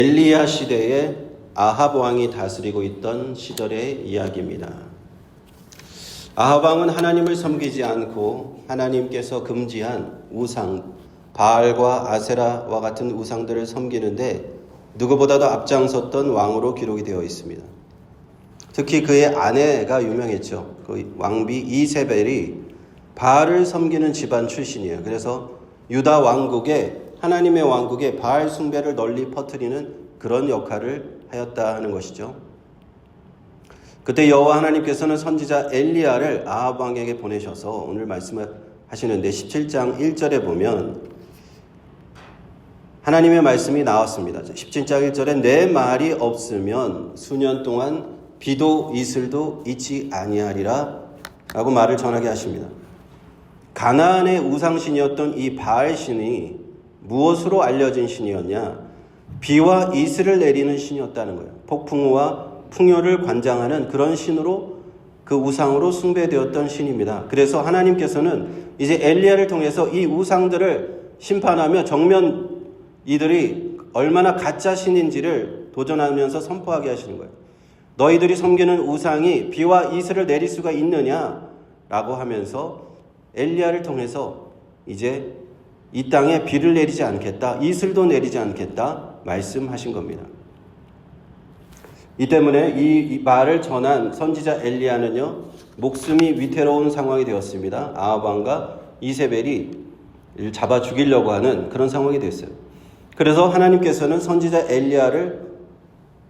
엘리야 시대에 아합 왕이 다스리고 있던 시절의 이야기입니다. 아합 왕은 하나님을 섬기지 않고 하나님께서 금지한 우상, 바알과 아세라와 같은 우상들을 섬기는데 누구보다도 앞장섰던 왕으로 기록이 되어 있습니다. 특히 그의 아내가 유명했죠. 그 왕비 이세벨이 바알을 섬기는 집안 출신이에요. 그래서 유다 왕국에 하나님의 왕국에 바알 숭배를 널리 퍼뜨리는 그런 역할을 하였다 하는 것이죠. 그때 여호와 하나님께서는 선지자 엘리야를 아합 왕에게 보내셔서 오늘 말씀을 하시는데 17장 1절에 보면 하나님의 말씀이 나왔습니다. 17장 1절에 내 말이 없으면 수년 동안 비도 이슬도 있지 아니하리라 라고 말을 전하게 하십니다. 가나안의 우상신이었던 이 바알 신이 무엇으로 알려진 신이었냐? 비와 이슬을 내리는 신이었다는 거예요. 폭풍우와 풍요를 관장하는 그런 신으로 그 우상으로 숭배되었던 신입니다. 그래서 하나님께서는 이제 엘리야를 통해서 이 우상들을 심판하며 정면 이들이 얼마나 가짜 신인지를 도전하면서 선포하게 하시는 거예요. 너희들이 섬기는 우상이 비와 이슬을 내릴 수가 있느냐라고 하면서 엘리야를 통해서 이제 이 땅에 비를 내리지 않겠다, 이슬도 내리지 않겠다 말씀하신 겁니다. 이 때문에 이 말을 전한 선지자 엘리야는요, 목숨이 위태로운 상황이 되었습니다. 아합 왕과 이세벨이 잡아 죽이려고 하는 그런 상황이 됐어요. 그래서 하나님께서는 선지자 엘리야를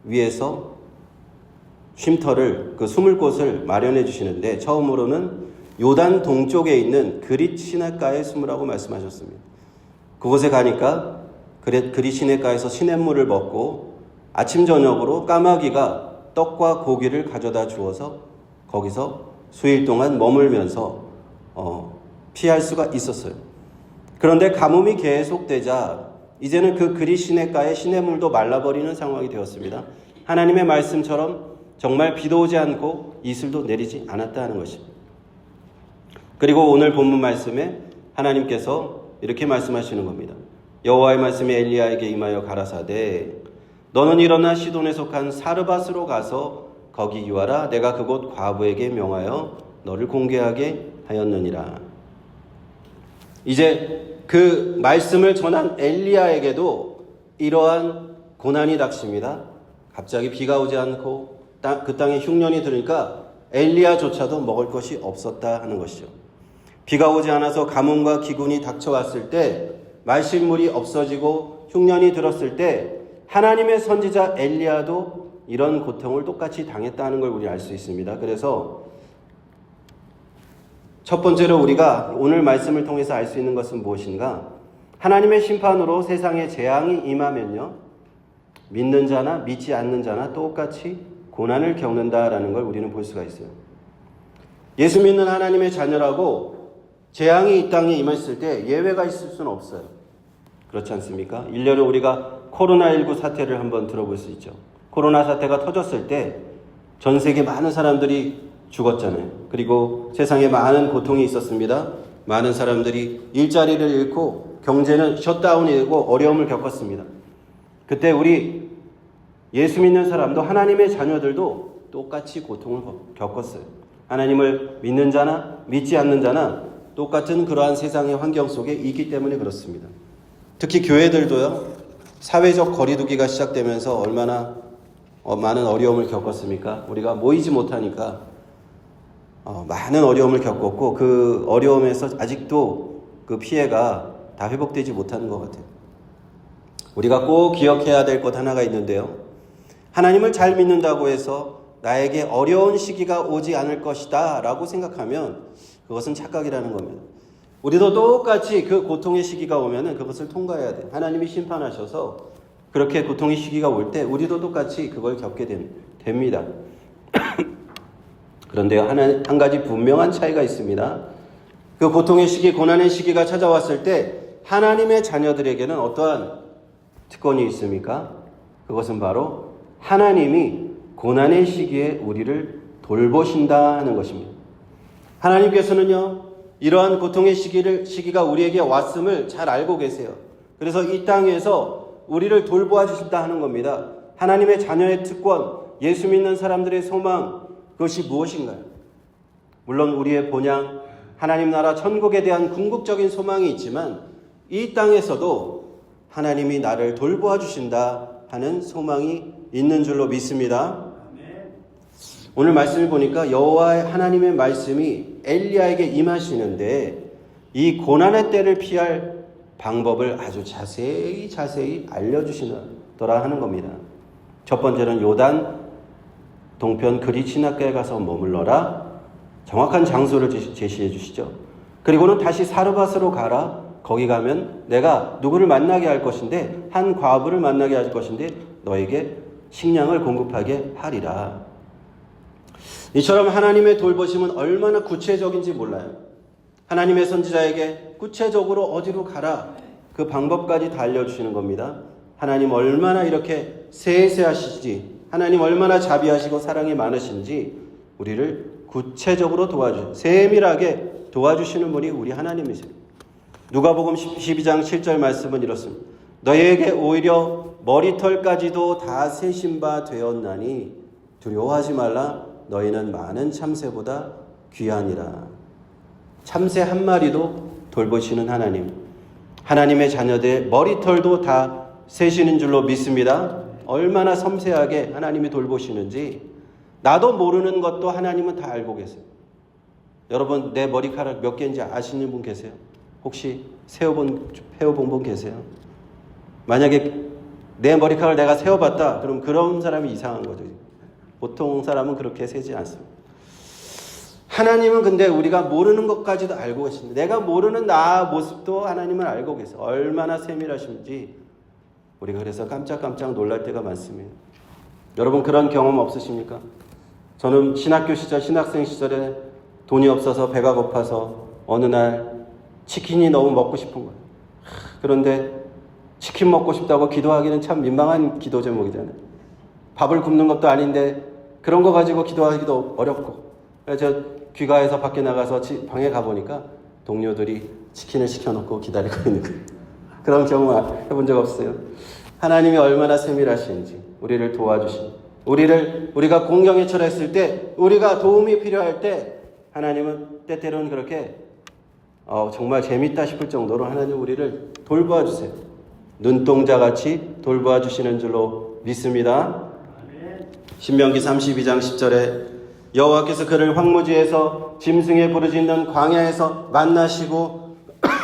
위해서 쉼터를, 그 숨을 곳을 마련해 주시는데 처음으로는 요단 동쪽에 있는 그릿 시냇가에 숨으라고 말씀하셨습니다. 그곳에 가니까 그릿 시냇가에서 시냇물을 먹고 아침 저녁으로 까마귀가 떡과 고기를 가져다 주어서 거기서 수일 동안 머물면서 피할 수가 있었어요. 그런데 가뭄이 계속되자 이제는 그 그릿 시냇가의 시냇물도 말라버리는 상황이 되었습니다. 하나님의 말씀처럼 정말 비도 오지 않고 이슬도 내리지 않았다는 것입니다. 그리고 오늘 본문 말씀에 하나님께서 이렇게 말씀하시는 겁니다. 여호와의 말씀이 엘리야에게 임하여 가라사대 너는 일어나 시돈에 속한 사르밧으로 가서 거기 유하라. 내가 그곳 과부에게 명하여 너를 공개하게 하였느니라. 이제 그 말씀을 전한 엘리야에게도 이러한 고난이 닥칩니다. 갑자기 비가 오지 않고 그 땅에 흉년이 들으니까 엘리야조차도 먹을 것이 없었다 하는 것이죠. 비가 오지 않아서 가뭄과 기근이 닥쳐왔을 때, 말실물이 없어지고 흉년이 들었을 때 하나님의 선지자 엘리야도 이런 고통을 똑같이 당했다는 걸 우리 알 수 있습니다. 그래서 첫 번째로 우리가 오늘 말씀을 통해서 알 수 있는 것은 무엇인가? 하나님의 심판으로 세상에 재앙이 임하면요, 믿는 자나 믿지 않는 자나 똑같이 고난을 겪는다라는 걸 우리는 볼 수가 있어요. 예수 믿는 하나님의 자녀라고 재앙이 이 땅에 임했을 때 예외가 있을 수는 없어요. 그렇지 않습니까? 일례로 우리가 코로나19 사태를 한번 들어볼 수 있죠. 코로나 사태가 터졌을 때 전 세계 많은 사람들이 죽었잖아요. 그리고 세상에 많은 고통이 있었습니다. 많은 사람들이 일자리를 잃고 경제는 셧다운이 되고 어려움을 겪었습니다. 그때 우리 예수 믿는 사람도 하나님의 자녀들도 똑같이 고통을 겪었어요. 하나님을 믿는 자나 믿지 않는 자나 똑같은 그러한 세상의 환경 속에 있기 때문에 그렇습니다. 특히 교회들도요, 사회적 거리두기가 시작되면서 얼마나 많은 어려움을 겪었습니까? 우리가 모이지 못하니까 많은 어려움을 겪었고 그 어려움에서 아직도 그 피해가 다 회복되지 못하는 것 같아요. 우리가 꼭 기억해야 될 것 하나가 있는데요. 하나님을 잘 믿는다고 해서 나에게 어려운 시기가 오지 않을 것이다 라고 생각하면 그것은 착각이라는 겁니다. 우리도 똑같이 그 고통의 시기가 오면 그것을 통과해야 돼요. 하나님이 심판하셔서 그렇게 고통의 시기가 올 때 우리도 똑같이 그걸 겪게 됩니다. 그런데 한 가지 분명한 차이가 있습니다. 그 고통의 시기, 고난의 시기가 찾아왔을 때 하나님의 자녀들에게는 어떠한 특권이 있습니까? 그것은 바로 하나님이 고난의 시기에 우리를 돌보신다는 것입니다. 하나님께서는요, 이러한 고통의 시기가 우리에게 왔음을 잘 알고 계세요. 그래서 이 땅에서 우리를 돌보아 주신다 하는 겁니다. 하나님의 자녀의 특권, 예수 믿는 사람들의 소망, 그것이 무엇인가요? 물론 우리의 본향, 하나님 나라 천국에 대한 궁극적인 소망이 있지만 이 땅에서도 하나님이 나를 돌보아 주신다 하는 소망이 있는 줄로 믿습니다. 오늘 말씀을 보니까 여호와의 하나님의 말씀이 엘리야에게 임하시는데 이 고난의 때를 피할 방법을 아주 자세히 알려주시더라 하는 겁니다. 첫 번째는 요단 동편 그리 시냇가에 가서 머물러라. 정확한 장소를 제시해 주시죠. 그리고는 다시 사르밧으로 가라. 거기 가면 내가 누구를 만나게 할 것인데 한 과부를 만나게 할 것인데 너에게 식량을 공급하게 하리라. 이처럼 하나님의 돌보심은 얼마나 구체적인지 몰라요. 하나님의 선지자에게 구체적으로 어디로 가라 그 방법까지 다 알려주시는 겁니다. 하나님 얼마나 이렇게 세세하시지, 하나님 얼마나 자비하시고 사랑이 많으신지 우리를 구체적으로 세밀하게 도와주시는 분이 우리 하나님이세요. 누가복음 12장 7절 말씀은 이렇습니다. 너희에게 오히려 머리털까지도 다 세신 바 되었나니 두려워하지 말라. 너희는 많은 참새보다 귀하니라. 참새 한 마리도 돌보시는 하나님, 하나님의 자녀들 머리털도 다 세시는 줄로 믿습니다. 얼마나 섬세하게 하나님이 돌보시는지 나도 모르는 것도 하나님은 다 알고 계세요. 여러분 내 머리카락 몇 개인지 아시는 분 계세요? 혹시 세어본 분 계세요? 만약에 내 머리카락을 내가 세어봤다 그럼 그런 사람이 이상한 거죠. 보통 사람은 그렇게 세지 않습니다. 하나님은 근데 우리가 모르는 것까지도 알고 계십니다. 내가 모르는 나 모습도 하나님은 알고 계세요. 얼마나 세밀하신지 우리가 그래서 깜짝깜짝 놀랄 때가 많습니다. 여러분 그런 경험 없으십니까? 저는 신학교 시절, 신학생 시절에 돈이 없어서 배가 고파서 어느 날 치킨이 너무 먹고 싶은 거예요. 그런데 치킨 먹고 싶다고 기도하기는 참 민망한 기도 제목이잖아요. 밥을 굶는 것도 아닌데 그런 거 가지고 기도하기도 어렵고, 그래서 귀가해서 밖에 나가서 방에 가보니까 동료들이 치킨을 시켜놓고 기다리고 있는 거예요. 그런 경우 해본 적 없어요? 하나님이 얼마나 세밀하신지 우리를 도와주신, 우리가 공경에 처했을 때, 우리가 도움이 필요할 때 하나님은 때때로는 그렇게 정말 재밌다 싶을 정도로 하나님 우리를 돌보아 주세요. 눈동자같이 돌보아 주시는 줄로 믿습니다. 신명기 32장 10절에 여호와께서 그를 황무지에서 짐승의 부르짖는 광야에서 만나시고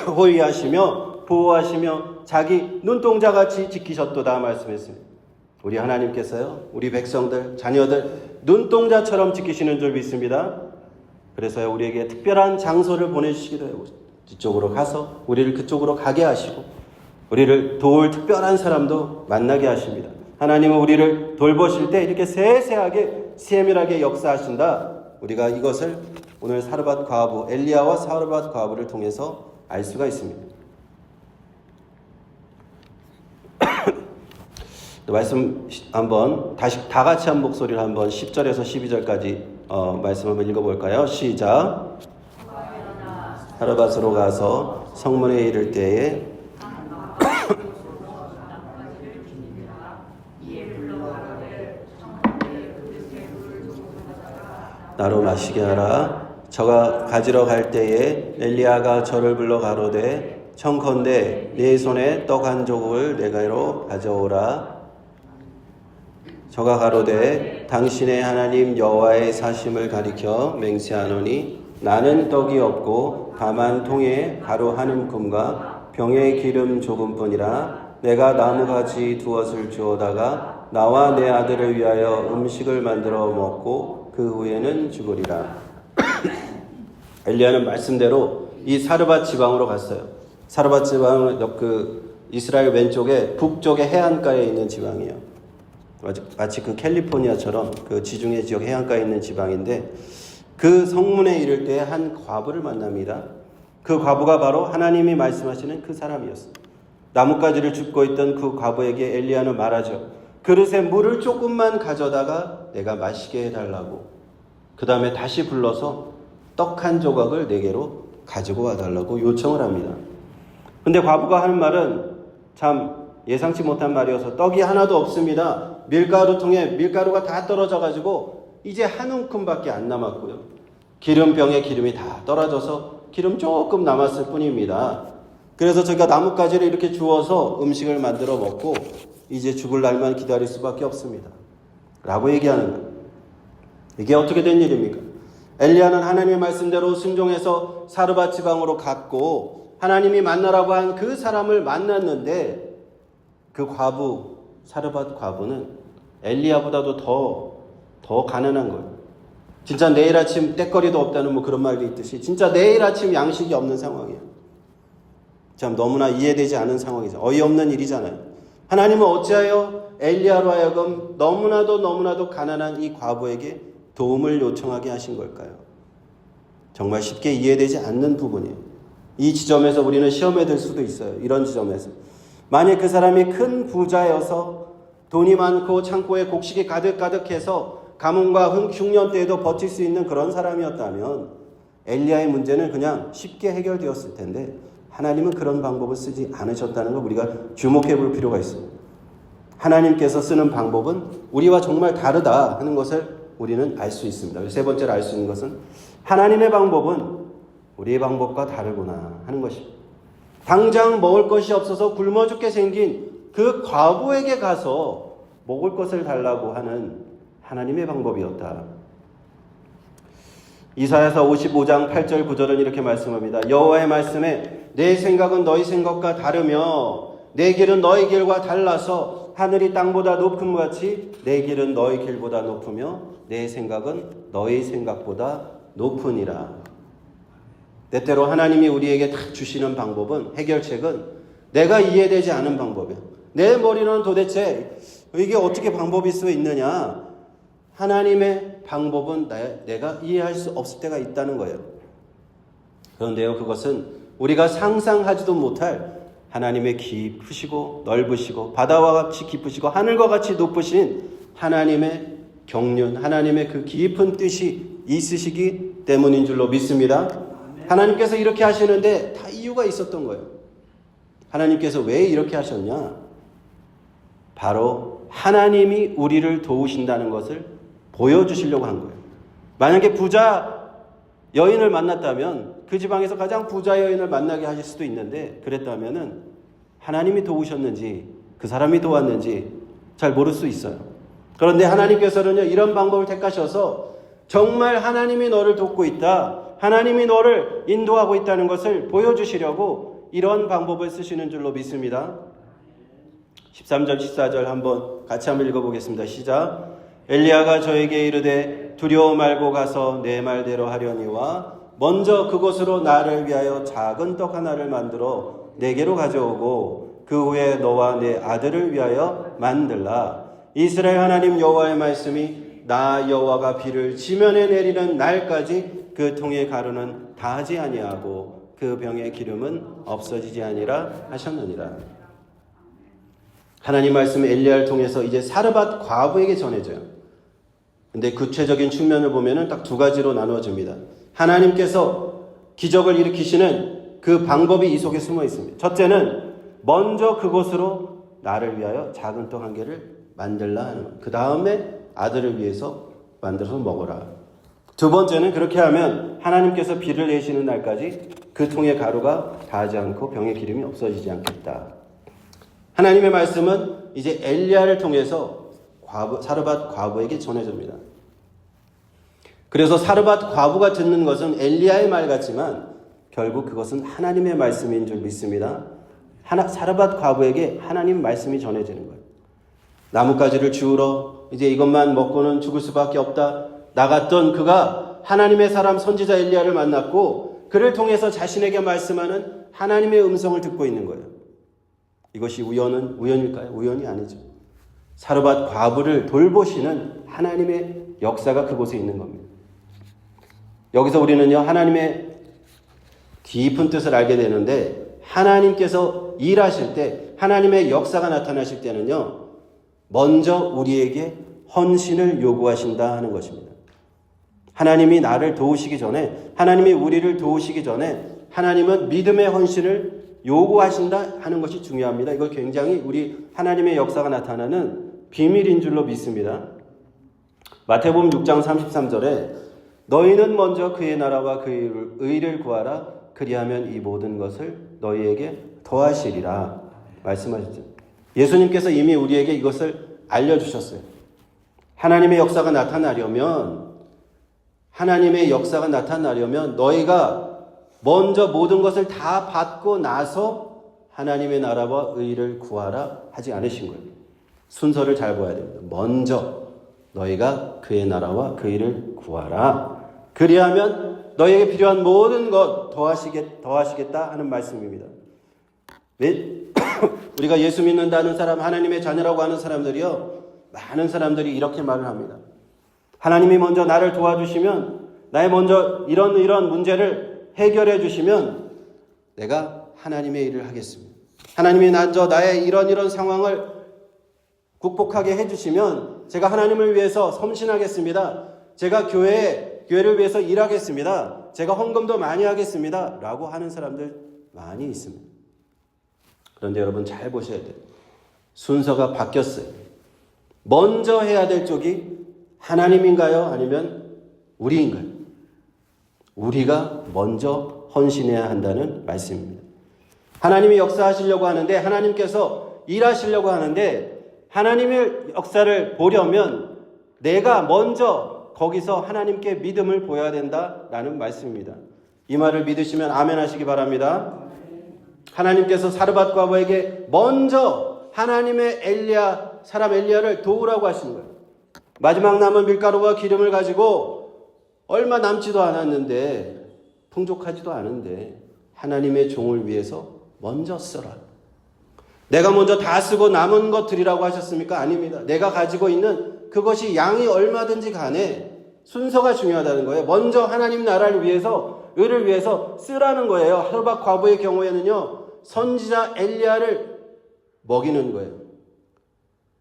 호위하시며 보호하시며 자기 눈동자같이 지키셨도다 말씀했습니다. 우리 하나님께서요, 우리 백성들, 자녀들 눈동자처럼 지키시는 줄 믿습니다. 그래서요, 우리에게 특별한 장소를 보내주시기도 해요. 이쪽으로 가서 우리를 그쪽으로 가게 하시고 우리를 도울 특별한 사람도 만나게 하십니다. 하나님은 우리를 돌보실 때 이렇게 세세하게 세밀하게 역사하신다. 우리가 이것을 오늘 사르밧 과부, 엘리야와 사르밧 과부를 통해서 알 수가 있습니다. 말씀 한번 다시 다 같이 한 목소리를 한번 10절에서 12절까지 말씀 한번 읽어볼까요? 시작. 사르밧으로 가서 성문에 이를 때에 나로 마시게 하라. 저가 가지러 갈 때에 엘리야가 저를 불러 가로되 청컨대 네 손에 떡 한 조각을 내게로 가져오라. 저가 가로되 당신의 하나님 여호와의 사심을 가리켜 맹세하노니 나는 떡이 없고 다만 통에 가루 한 움큼과 병에 기름 조금뿐이라. 내가 나무가지 두엇을 주어다가 나와 내 아들을 위하여 음식을 만들어 먹고 그 후에는 죽으리라. 엘리야는 말씀대로 이 사르밧 지방으로 갔어요. 사르밧 지방은 이스라엘 왼쪽에 북쪽의 해안가에 있는 지방이에요. 마치 그 캘리포니아처럼 그 지중해 지역 해안가에 있는 지방인데 그 성문에 이를 때 한 과부를 만납니다. 그 과부가 바로 하나님이 말씀하시는 그 사람이었어요. 나뭇가지를 줍고 있던 그 과부에게 엘리야는 말하죠. 그릇에 물을 조금만 가져다가 내가 마시게 해달라고. 그 다음에 다시 불러서 떡 한 조각을 내게로 가지고 와달라고 요청을 합니다. 근데 과부가 하는 말은 참 예상치 못한 말이어서 떡이 하나도 없습니다. 밀가루통에 밀가루가 다 떨어져가지고 이제 한 움큼밖에 안 남았고요. 기름병에 기름이 다 떨어져서 기름 조금 남았을 뿐입니다. 그래서 저희가 나뭇가지를 이렇게 주워서 음식을 만들어 먹고 이제 죽을 날만 기다릴 수밖에 없습니다. 라고 얘기하는 거예요. 이게 어떻게 된 일입니까? 엘리야는 하나님의 말씀대로 순종해서 사르밧 지방으로 갔고 하나님이 만나라고 한 그 사람을 만났는데 그 과부, 사르밧 과부는 엘리야보다도 더 가난한 거예요. 진짜 내일 아침 떼거리도 없다는 뭐 그런 말도 있듯이 진짜 내일 아침 양식이 없는 상황이에요. 참 너무나 이해되지 않은 상황이죠. 어이없는 일이잖아요. 하나님은 어찌하여 엘리야로 하여금 너무나도 가난한 이 과부에게 도움을 요청하게 하신 걸까요? 정말 쉽게 이해되지 않는 부분이에요. 이 지점에서 우리는 시험에 들 수도 있어요. 이런 지점에서. 만약 그 사람이 큰 부자여서 돈이 많고 창고에 곡식이 가득가득해서 가뭄과 흉년 때에도 버틸 수 있는 그런 사람이었다면 엘리야의 문제는 그냥 쉽게 해결되었을 텐데 하나님은 그런 방법을 쓰지 않으셨다는 걸 우리가 주목해 볼 필요가 있습니다. 하나님께서 쓰는 방법은 우리와 정말 다르다 하는 것을 우리는 알 수 있습니다. 세 번째로 알 수 있는 것은 하나님의 방법은 우리의 방법과 다르구나 하는 것입니다. 당장 먹을 것이 없어서 굶어 죽게 생긴 그 과부에게 가서 먹을 것을 달라고 하는 하나님의 방법이었다. 이사야서 55장 8절 9절은 이렇게 말씀합니다. 여호와의 말씀에 내 생각은 너희 생각과 다르며 내 길은 너희 길과 달라서 하늘이 땅보다 높음 같이 내 길은 너희 길보다 높으며 내 생각은 너희 생각보다 높으니라. 때때로 하나님이 우리에게 다 주시는 방법은 해결책은 내가 이해되지 않은 방법이에요. 내 머리는 도대체 이게 어떻게 방법일 수 있느냐. 하나님의 방법은 내가 이해할 수 없을 때가 있다는 거예요. 그런데요, 그것은 우리가 상상하지도 못할 하나님의 깊으시고 넓으시고 바다와 같이 깊으시고 하늘과 같이 높으신 하나님의 경륜, 하나님의 그 깊은 뜻이 있으시기 때문인 줄로 믿습니다. 하나님께서 이렇게 하시는데 다 이유가 있었던 거예요. 하나님께서 왜 이렇게 하셨냐? 바로 하나님이 우리를 도우신다는 것을 보여주시려고 한 거예요. 만약에 부자 여인을 만났다면 그 지방에서 가장 부자 여인을 만나게 하실 수도 있는데 그랬다면은 하나님이 도우셨는지 그 사람이 도왔는지 잘 모를 수 있어요. 그런데 하나님께서는요, 이런 방법을 택하셔서 정말 하나님이 너를 돕고 있다, 하나님이 너를 인도하고 있다는 것을 보여주시려고 이런 방법을 쓰시는 줄로 믿습니다. 13절 14절 한번 같이 한번 읽어보겠습니다. 시작. 엘리야가 저에게 이르되 두려워 말고 가서 내 말대로 하려니와 먼저 그곳으로 나를 위하여 작은 떡 하나를 만들어 내게로 가져오고 그 후에 너와 내 아들을 위하여 만들라. 이스라엘 하나님 여호와의 말씀이 나 여호와가 비를 지면에 내리는 날까지 그 통의 가루는 다하지 아니하고 그 병의 기름은 없어지지 아니라 하셨느니라. 하나님 말씀은 엘리야를 통해서 이제 사르밧 과부에게 전해져요. 근데 구체적인 측면을 보면은 딱 두 가지로 나누어집니다. 하나님께서 기적을 일으키시는 그 방법이 이 속에 숨어 있습니다. 첫째는 먼저 그곳으로 나를 위하여 작은 떡 한 개를 만들라 하는 것. 그 다음에 아들을 위해서 만들어서 먹어라. 두 번째는 그렇게 하면 하나님께서 비를 내시는 날까지 그 통의 가루가 닿지 않고 병의 기름이 없어지지 않겠다. 하나님의 말씀은 이제 엘리야를 통해서 사르밧 과부에게 전해집니다. 그래서 사르밧 과부가 듣는 것은 엘리야의 말 같지만 결국 그것은 하나님의 말씀인 줄 믿습니다. 사르밧 과부에게 하나님 말씀이 전해지는 거예요. 나뭇가지를 주우러 이제 이것만 먹고는 죽을 수밖에 없다 나갔던 그가 하나님의 사람 선지자 엘리야를 만났고 그를 통해서 자신에게 말씀하는 하나님의 음성을 듣고 있는 거예요. 이것이 우연일까요? 우연이 아니죠. 사르밧 과부를 돌보시는 하나님의 역사가 그곳에 있는 겁니다. 여기서 우리는요, 하나님의 깊은 뜻을 알게 되는데 하나님께서 일하실 때, 하나님의 역사가 나타나실 때는요, 먼저 우리에게 헌신을 요구하신다 하는 것입니다. 하나님이 나를 도우시기 전에, 하나님이 우리를 도우시기 전에 하나님은 믿음의 헌신을 요구하신다 하는 것이 중요합니다. 이거 굉장히 우리 하나님의 역사가 나타나는 비밀인 줄로 믿습니다. 마태복음 6장 33절에 너희는 먼저 그의 나라와 그의 의를 구하라. 그리하면 이 모든 것을 너희에게 더하시리라 말씀하셨죠. 예수님께서 이미 우리에게 이것을 알려주셨어요. 하나님의 역사가 나타나려면 너희가 먼저 모든 것을 다 받고 나서 하나님의 나라와 의를 구하라 하지 않으신 거예요. 순서를 잘 봐야 됩니다. 먼저 너희가 그의 나라와 그 의를 구하라. 그리하면 너희에게 필요한 모든 것 더하시겠다 하는 말씀입니다. 우리가 예수 믿는다는 사람, 하나님의 자녀라고 하는 사람들이요, 많은 사람들이 이렇게 말을 합니다. 하나님이 먼저 나를 도와주시면, 나의 먼저 이런 문제를 해결해 주시면 내가 하나님의 일을 하겠습니다. 하나님이 먼저 나의 이런 상황을 극복하게 해주시면 제가 하나님을 위해서 섬신하겠습니다. 제가 교회를 위해서 일하겠습니다. 제가 헌금도 많이 하겠습니다. 라고 하는 사람들 많이 있습니다. 그런데 여러분 잘 보셔야 돼요. 순서가 바뀌었어요. 먼저 해야 될 쪽이 하나님인가요? 아니면 우리인가요? 우리가 먼저 헌신해야 한다는 말씀입니다. 하나님이 역사하시려고 하는데, 하나님께서 일하시려고 하는데, 하나님의 역사를 보려면 내가 먼저 거기서 하나님께 믿음을 보여야 된다라는 말씀입니다. 이 말을 믿으시면 아멘 하시기 바랍니다. 하나님께서 사르밧 과부에게 먼저 하나님의 사람 엘리야를 도우라고 하신 거예요. 마지막 남은 밀가루와 기름을 가지고 얼마 남지도 않았는데, 풍족하지도 않은데 하나님의 종을 위해서 먼저 써라. 내가 먼저 다 쓰고 남은 것 드리라고 하셨습니까? 아닙니다. 내가 가지고 있는 그것이 양이 얼마든지 간에 순서가 중요하다는 거예요. 먼저 하나님 나라를 위해서, 의를 위해서 쓰라는 거예요. 사르밧 과부의 경우에는요, 선지자 엘리야를 먹이는 거예요.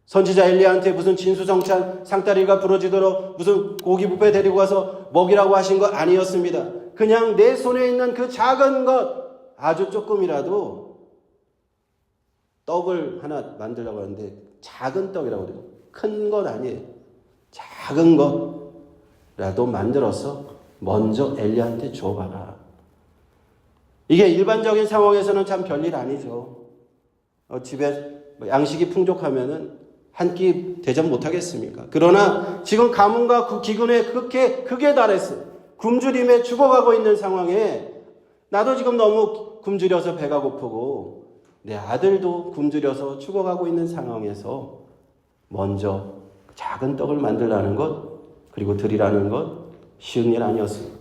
선지자 엘리야한테 무슨 진수성찬 상다리가 부러지도록 무슨 고기 뷔페 데리고 가서 먹이라고 하신 거 아니었습니다. 그냥 내 손에 있는 그 작은 것, 아주 조금이라도 떡을 하나 만들려고 하는데 작은 떡이라고 그래요. 큰 것 아니에요. 작은 것라도 만들어서 먼저 엘리야한테 줘봐라. 이게 일반적인 상황에서는 참 별일 아니죠. 집에 양식이 풍족하면은 한 끼 대접 못하겠습니까? 그러나 지금 가뭄과 기근에 극에 달했어요. 굶주림에 죽어가고 있는 상황에 나도 지금 너무 굶주려서 배가 고프고 내 아들도 굶주려서 죽어가고 있는 상황에서 먼저 작은 떡을 만들라는 것, 그리고 드리라는 것 쉬운 일 아니었습니다.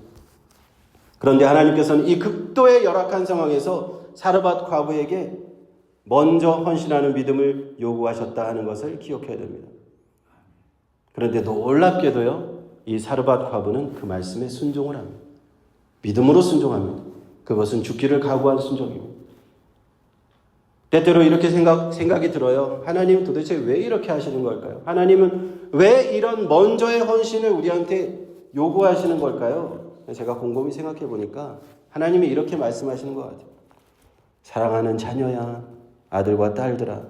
그런데 하나님께서는 이 극도의 열악한 상황에서 사르밧 과부에게 먼저 헌신하는 믿음을 요구하셨다 하는 것을 기억해야 됩니다. 그런데 놀랍게도요, 이 사르밧 과부는 그 말씀에 순종을 합니다. 믿음으로 순종합니다. 그것은 죽기를 각오한 순종입니다. 때때로 이렇게 생각이 들어요. 하나님은 도대체 왜 이렇게 하시는 걸까요? 하나님은 왜 이런 먼저의 헌신을 우리한테 요구하시는 걸까요? 제가 곰곰이 생각해 보니까 하나님이 이렇게 말씀하시는 것 같아요. 사랑하는 자녀야, 아들과 딸들아,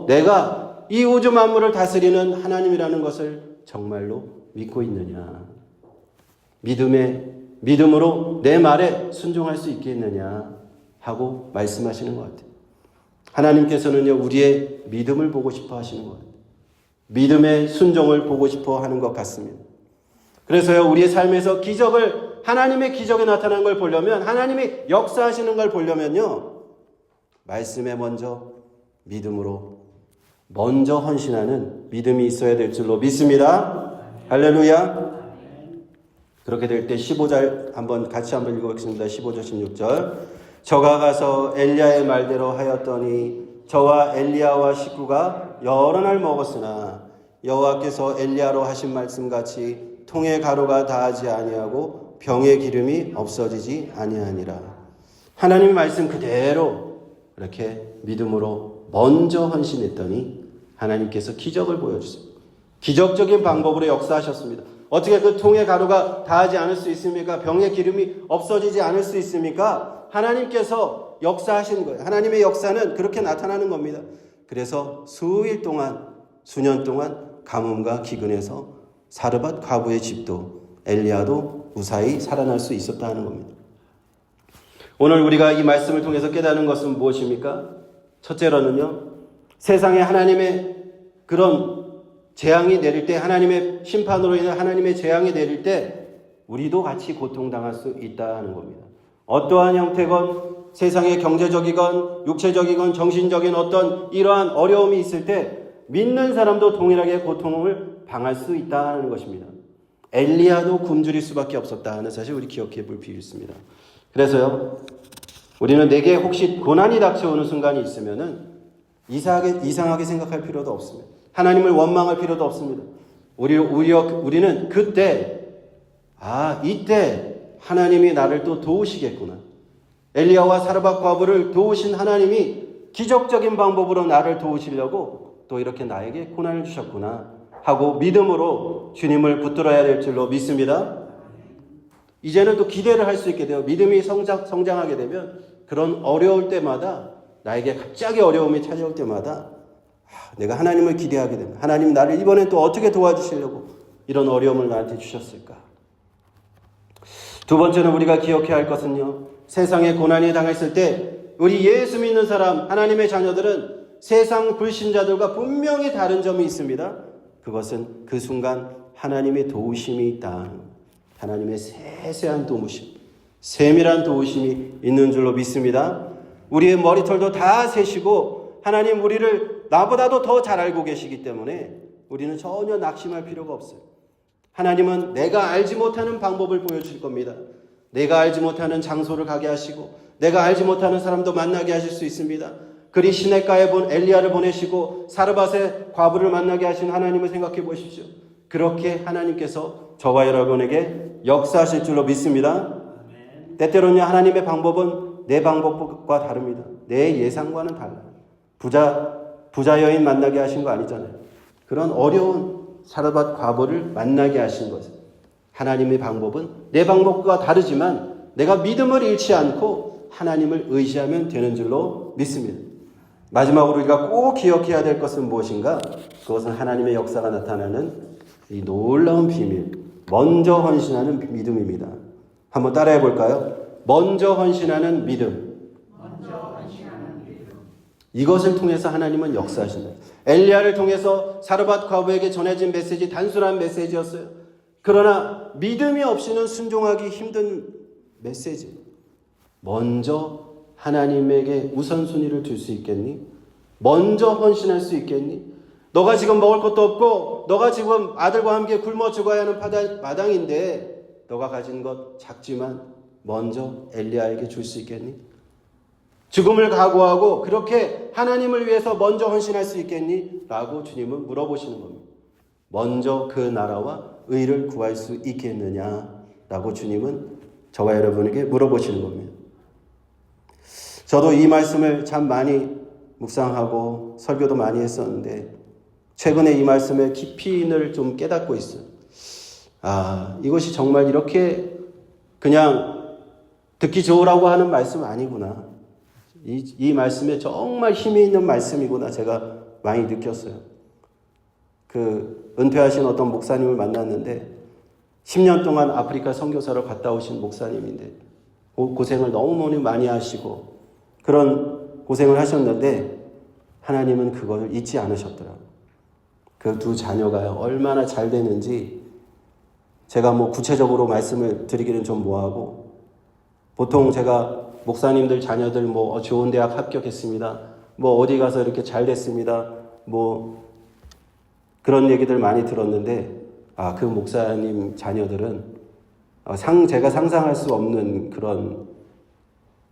내가 이 우주 만물을 다스리는 하나님이라는 것을 정말로 믿고 있느냐? 믿음으로 내 말에 순종할 수 있겠느냐? 하고 말씀하시는 것 같아요. 하나님께서는요, 우리의 믿음을 보고 싶어 하시는 것 같아요. 믿음의 순종을 보고 싶어 하는 것 같습니다. 그래서요, 우리의 삶에서 하나님의 기적이 나타나는 걸 보려면, 하나님이 역사하시는 걸 보려면요, 말씀에 먼저 믿음으로 먼저 헌신하는 믿음이 있어야 될 줄로 믿습니다. 할렐루야. 그렇게 될 때 15절 같이 한번 읽어보겠습니다. 15절 16절. 저가 가서 엘리야의 말대로 하였더니 저와 엘리야와 식구가 여러 날 먹었으나 여호와께서 엘리야로 하신 말씀같이 통의 가루가 다하지 아니하고 병의 기름이 없어지지 아니하니라. 하나님의 말씀 그대로 이렇게 믿음으로 먼저 헌신했더니 하나님께서 기적을 보여주세요. 기적적인 방법으로 역사하셨습니다. 어떻게 그 통의 가루가 다하지 않을 수 있습니까? 병의 기름이 없어지지 않을 수 있습니까? 하나님께서 역사하신 거예요. 하나님의 역사는 그렇게 나타나는 겁니다. 그래서 수일 동안, 수년 동안 가뭄과 기근에서 사르밧 과부의 집도 엘리야도 무사히 살아날 수 있었다는 겁니다. 오늘 우리가 이 말씀을 통해서 깨닫는 것은 무엇입니까? 첫째로는요, 세상에 하나님의 그런 재앙이 내릴 때, 하나님의 심판으로 인해 하나님의 재앙이 내릴 때 우리도 같이 고통당할 수 있다는 겁니다. 어떠한 형태건 세상의 경제적이건 육체적이건 정신적인 어떤 이러한 어려움이 있을 때 믿는 사람도 동일하게 고통을 당할 수 있다는 것입니다. 엘리야도 굶주릴 수밖에 없었다는 사실 우리 기억해 볼 필요 있습니다. 그래서요, 우리는 내게 혹시 고난이 닥쳐오는 순간이 있으면은 이상하게 생각할 필요도 없습니다. 하나님을 원망할 필요도 없습니다. 우리는 그때, 이때 하나님이 나를 또 도우시겠구나. 엘리야와 사르밧 과부를 도우신 하나님이 기적적인 방법으로 나를 도우시려고 또 이렇게 나에게 고난을 주셨구나 하고 믿음으로 주님을 붙들어야 될 줄로 믿습니다. 이제는 또 기대를 할 수 있게 돼요. 믿음이 성장하게 되면 그런 어려울 때마다, 나에게 갑자기 어려움이 찾아올 때마다 내가 하나님을 기대하게 됩니다. 하나님 나를 이번엔 또 어떻게 도와주시려고 이런 어려움을 나한테 주셨을까? 두 번째는 우리가 기억해야 할 것은요, 세상에 고난이 당했을 때 우리 예수 믿는 사람, 하나님의 자녀들은 세상 불신자들과 분명히 다른 점이 있습니다. 그것은 그 순간 하나님의 도우심이 있다. 하나님의 세세한 도우심, 세밀한 도우심이 있는 줄로 믿습니다. 우리의 머리털도 다 세시고 하나님 우리를 나보다도 더 잘 알고 계시기 때문에 우리는 전혀 낙심할 필요가 없어요. 하나님은 내가 알지 못하는 방법을 보여줄 겁니다. 내가 알지 못하는 장소를 가게 하시고 내가 알지 못하는 사람도 만나게 하실 수 있습니다. 그리 시냇가에 본 엘리야를 보내시고 사르밧의 과부를 만나게 하신 하나님을 생각해 보십시오. 그렇게 하나님께서 저와 여러분에게 역사하실 줄로 믿습니다. 때때로는 하나님의 방법은 내 방법과 다릅니다. 내 예상과는 달라요. 부자 여인 만나게 하신 거 아니잖아요. 그런 어려운 사르밧 과부를 만나게 하신 것은 하나님의 방법은 내 방법과 다르지만 내가 믿음을 잃지 않고 하나님을 의지하면 되는 줄로 믿습니다. 마지막으로 우리가 꼭 기억해야 될 것은 무엇인가? 그것은 하나님의 역사가 나타나는 이 놀라운 비밀, 먼저 헌신하는 믿음입니다. 한번 따라해 볼까요? 먼저 헌신하는 믿음. 이것을 통해서 하나님은 역사하신다. 엘리야를 통해서 사르밧 과부에게 전해진 메시지 단순한 메시지였어요. 그러나 믿음이 없이는 순종하기 힘든 메시지. 먼저 하나님에게 우선순위를 둘 수 있겠니? 먼저 헌신할 수 있겠니? 너가 지금 먹을 것도 없고 너가 지금 아들과 함께 굶어 죽어야 하는 마당인데 너가 가진 것 작지만 먼저 엘리야에게 줄 수 있겠니? 죽음을 각오하고 그렇게 하나님을 위해서 먼저 헌신할 수 있겠니? 라고 주님은 물어보시는 겁니다. 먼저 그 나라와 의를 구할 수 있겠느냐? 라고 주님은 저와 여러분에게 물어보시는 겁니다. 저도 이 말씀을 참 많이 묵상하고 설교도 많이 했었는데 최근에 이 말씀의 깊이를 좀 깨닫고 있어요. 이것이 정말 이렇게 그냥 듣기 좋으라고 하는 말씀 아니구나. 이 말씀에 정말 힘이 있는 말씀이구나 제가 많이 느꼈어요. 은퇴하신 어떤 목사님을 만났는데 10년 동안 아프리카 선교사로 갔다 오신 목사님인데 고생을 너무 많이 하시고 그런 고생을 하셨는데 하나님은 그걸 잊지 않으셨더라고요. 그 두 자녀가 얼마나 잘 되는지 제가 구체적으로 말씀을 드리기는 좀 뭐하고 보통 제가 목사님들 자녀들 좋은 대학 합격했습니다. 어디 가서 이렇게 잘 됐습니다. 그런 얘기들 많이 들었는데 그 목사님 자녀들은 제가 상상할 수 없는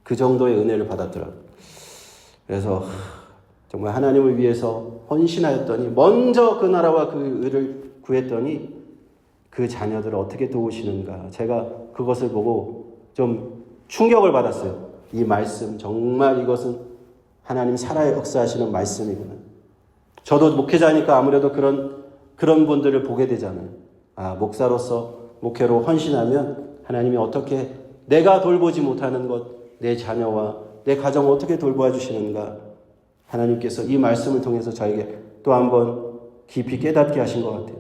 그 정도의 은혜를 받았더라고요. 그래서 정말 하나님을 위해서 헌신하였더니 먼저 그 나라와 그 의를 구했더니 그 자녀들을 어떻게 도우시는가 제가 그것을 보고 좀 충격을 받았어요. 이 말씀 정말 이것은 하나님 살아 역사하시는 말씀이구나. 저도 목회자니까 아무래도 그런 분들을 보게 되잖아요. 목사로서 목회로 헌신하면 하나님이 어떻게 내가 돌보지 못하는 것, 내 자녀와 내 가정을 어떻게 돌보아 주시는가? 하나님께서 이 말씀을 통해서 저에게 또 한번 깊이 깨닫게 하신 것 같아요.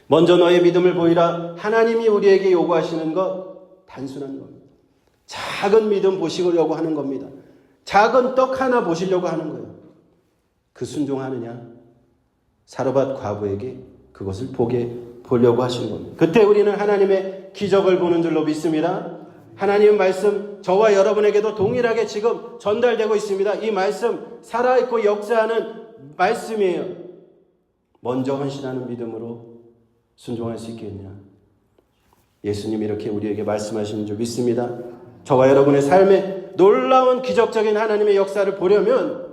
먼저 너의 믿음을 보이라. 하나님이 우리에게 요구하시는 것 단순한 겁니다. 작은 믿음 보시려고 하는 겁니다. 작은 떡 하나 보시려고 하는 거예요. 그 순종하느냐? 사르밧 과부에게 그것을 보려고 하시는 겁니다. 그때 우리는 하나님의 기적을 보는 줄로 믿습니다. 하나님의 말씀 저와 여러분에게도 동일하게 지금 전달되고 있습니다. 이 말씀 살아있고 역사하는 말씀이에요. 먼저 헌신하는 믿음으로 순종할 수 있겠냐? 예수님이 이렇게 우리에게 말씀하시는 줄 믿습니다. 저와 여러분의 삶에 놀라운 기적적인 하나님의 역사를 보려면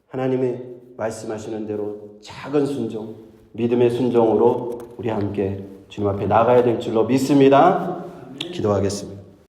하나님의 말씀하시는 대로 작은 순종, 믿음의 순종으로 우리 함께 주님 앞에 나가야 될 줄로 믿습니다. 기도하겠습니다.